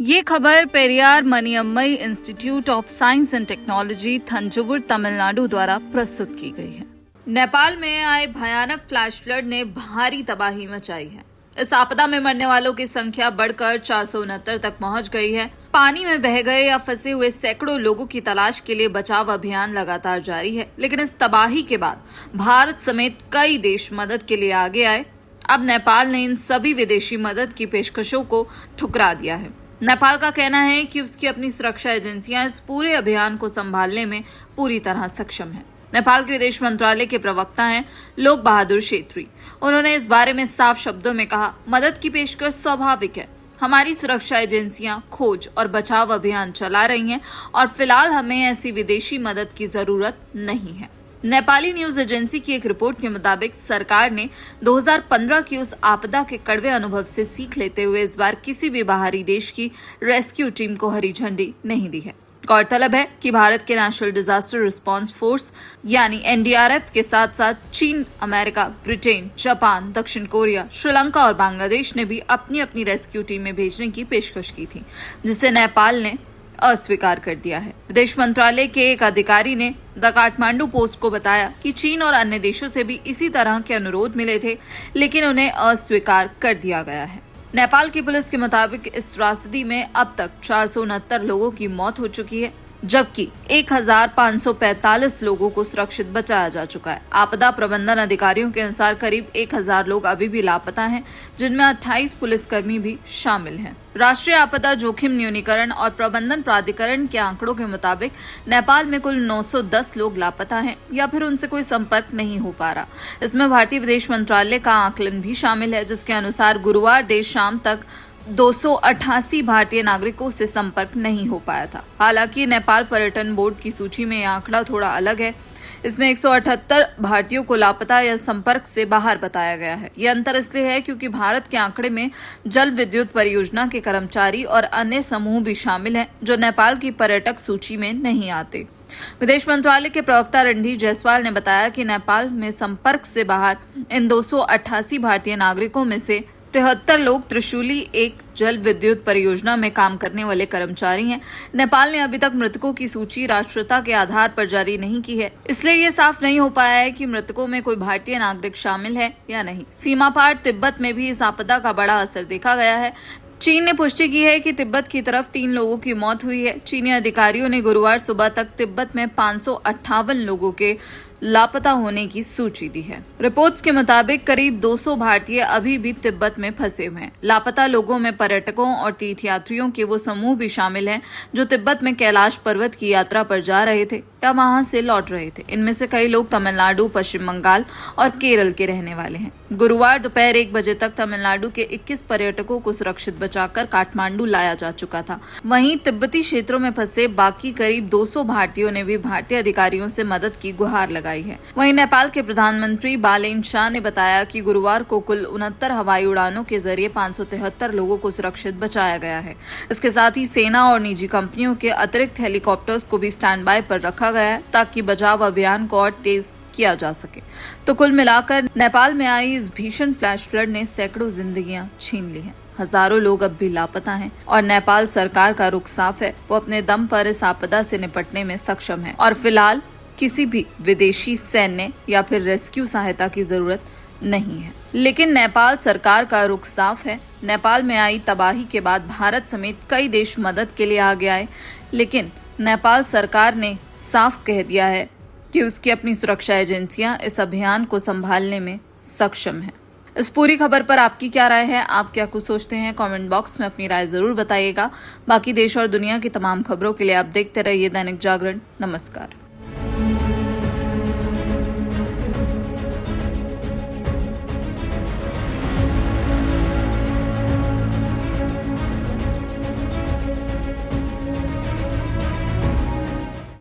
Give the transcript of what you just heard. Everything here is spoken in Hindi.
ये खबर Periyar Maniammai institute of science and technology Thanjavur Tamil Nadu द्वारा प्रस्तुत की गई है। नेपाल में आए भयानक फ्लैश फ्लड ने भारी तबाही मचाई है। इस आपदा में मरने वालों की संख्या बढ़कर 469 तक पहुंच गई है। पानी में बह गए या फंसे हुए सैकड़ों लोगों की तलाश के लिए बचाव अभियान लगातार जारी है। लेकिन इस तबाही के बाद भारत समेत कई देश मदद के लिए आगे आए। अब नेपाल ने इन सभी विदेशी मदद की पेशकशों को ठुकरा दिया है। नेपाल का कहना है कि उसकी अपनी सुरक्षा एजेंसियां इस पूरे अभियान को संभालने में पूरी तरह सक्षम हैं। नेपाल के विदेश मंत्रालय के प्रवक्ता हैं लोक बहादुर छेत्री। उन्होंने इस बारे में साफ शब्दों में कहा, मदद की पेशकश स्वाभाविक है। हमारी सुरक्षा एजेंसियां खोज और बचाव अभियान चला रही हैं और फिलहाल हमें ऐसी विदेशी मदद की जरूरत नहीं है। नेपाली न्यूज एजेंसी की एक रिपोर्ट के मुताबिक सरकार ने 2015 की उस आपदा के कड़वे अनुभव से सीख लेते हुए इस बार किसी भी बाहरी देश की रेस्क्यू टीम को हरी झंडी नहीं दी है। गौरतलब है कि भारत के नेशनल डिजास्टर रिस्पांस फोर्स यानी एनडीआरएफ के साथ साथ चीन, अमेरिका, ब्रिटेन, जापान, दक्षिण कोरिया, श्रीलंका और बांग्लादेश ने भी अपनी अपनी रेस्क्यू टीमें भेजने की पेशकश की थी, जिसे नेपाल ने अस्वीकार कर दिया है। विदेश मंत्रालय के एक अधिकारी ने द काठमांडू पोस्ट को बताया कि चीन और अन्य देशों से भी इसी तरह के अनुरोध मिले थे, लेकिन उन्हें अस्वीकार कर दिया गया है। नेपाल की पुलिस के मुताबिक इस त्रासदी में अब तक 469 लोगों की मौत हो चुकी है, जबकि 1545 लोगों को सुरक्षित बचाया जा चुका है। आपदा प्रबंधन अधिकारियों के अनुसार करीब 1000 लोग अभी भी लापता हैं, जिनमें 28 पुलिसकर्मी भी शामिल हैं। राष्ट्रीय आपदा जोखिम न्यूनीकरण और प्रबंधन प्राधिकरण के आंकड़ों के मुताबिक नेपाल में कुल 910 लोग लापता हैं या फिर उनसे कोई संपर्क नहीं हो पा रहा। इसमें भारतीय विदेश मंत्रालय का आकलन भी शामिल है, जिसके अनुसार गुरुवार देर शाम तक 288 भारतीय नागरिकों से संपर्क नहीं हो पाया था। हालांकि नेपाल पर्यटन बोर्ड की सूची में यह आंकड़ा थोड़ा अलग है। इसमें 178 भारतीयों को लापता या संपर्क से बाहर बताया गया है। यह अंतर इसलिए है क्योंकि भारत के आंकड़े में जल विद्युत परियोजना के कर्मचारी और अन्य समूह भी शामिल हैं, जो नेपाल की पर्यटक सूची में नहीं आते। विदेश मंत्रालय के प्रवक्ता रणधीर जायसवाल ने बताया कि नेपाल में संपर्क से बाहर इन 288 भारतीय नागरिकों में से 73 लोग त्रिशूली एक जल विद्युत परियोजना में काम करने वाले कर्मचारी हैं। नेपाल ने अभी तक मृतकों की सूची राष्ट्रीयता के आधार पर जारी नहीं की है, इसलिए ये साफ नहीं हो पाया है कि मृतकों में कोई भारतीय नागरिक शामिल है या नहीं। सीमा पार तिब्बत में भी इस आपदा का बड़ा असर देखा गया है। चीन ने पुष्टि की है कि तिब्बत की तरफ 3 लोगों की मौत हुई है। चीनी अधिकारियों ने गुरुवार सुबह तक तिब्बत में 558 लोगों के लापता होने की सूची दी है। रिपोर्ट्स के मुताबिक करीब 200 भारतीय अभी भी तिब्बत में फंसे हुए हैं। लापता लोगों में पर्यटकों और तीर्थयात्रियों के वो समूह भी शामिल हैं जो तिब्बत में कैलाश पर्वत की यात्रा पर जा रहे थे या वहां से लौट रहे थे। इनमें से कई लोग तमिलनाडु, पश्चिम बंगाल और केरल के रहने वाले हैं। गुरुवार दोपहर 1 बजे तक तमिलनाडु के 21 पर्यटकों को सुरक्षित बचाकर काठमांडू लाया जा चुका था। वहीं तिब्बती क्षेत्रों में फंसे बाकी करीब 200 भारतीयों ने भी भारतीय अधिकारियों से मदद की गुहार लगाई है। वहीं नेपाल के प्रधानमंत्री बालेन शाह ने बताया कि गुरुवार को कुल 69 हवाई उड़ानों के जरिए 573 लोगों को सुरक्षित बचाया गया है। इसके साथ ही सेना और निजी कंपनियों के अतिरिक्त हेलीकॉप्टर्स को भी स्टैंड बाय पर रखा गया है ताकि बचाव अभियान को और तेज किया जा सके। तो कुल मिलाकर नेपाल में आई इस भीषण फ्लैश फ्लड ने सैकड़ों जिंदगियां छीन ली हैं। हजारों लोग अब भी लापता हैं और नेपाल सरकार का रुख साफ है। वो अपने दम पर इस आपदा से निपटने में सक्षम है और फिलहाल किसी भी विदेशी सैन्य या फिर रेस्क्यू सहायता की जरूरत नहीं है। लेकिन नेपाल सरकार का रुख साफ है। नेपाल में आई तबाही के बाद भारत समेत कई देश मदद के लिए आगे आए, लेकिन नेपाल सरकार ने साफ कह दिया है कि उसकी अपनी सुरक्षा एजेंसियां इस अभियान को संभालने में सक्षम है। इस पूरी खबर पर आपकी क्या राय है? आप क्या कुछ सोचते हैं? कमेंट बॉक्स में अपनी राय जरूर बताइएगा। बाकी देश और दुनिया की तमाम खबरों के लिए आप देखते रहिए दैनिक जागरण। नमस्कार।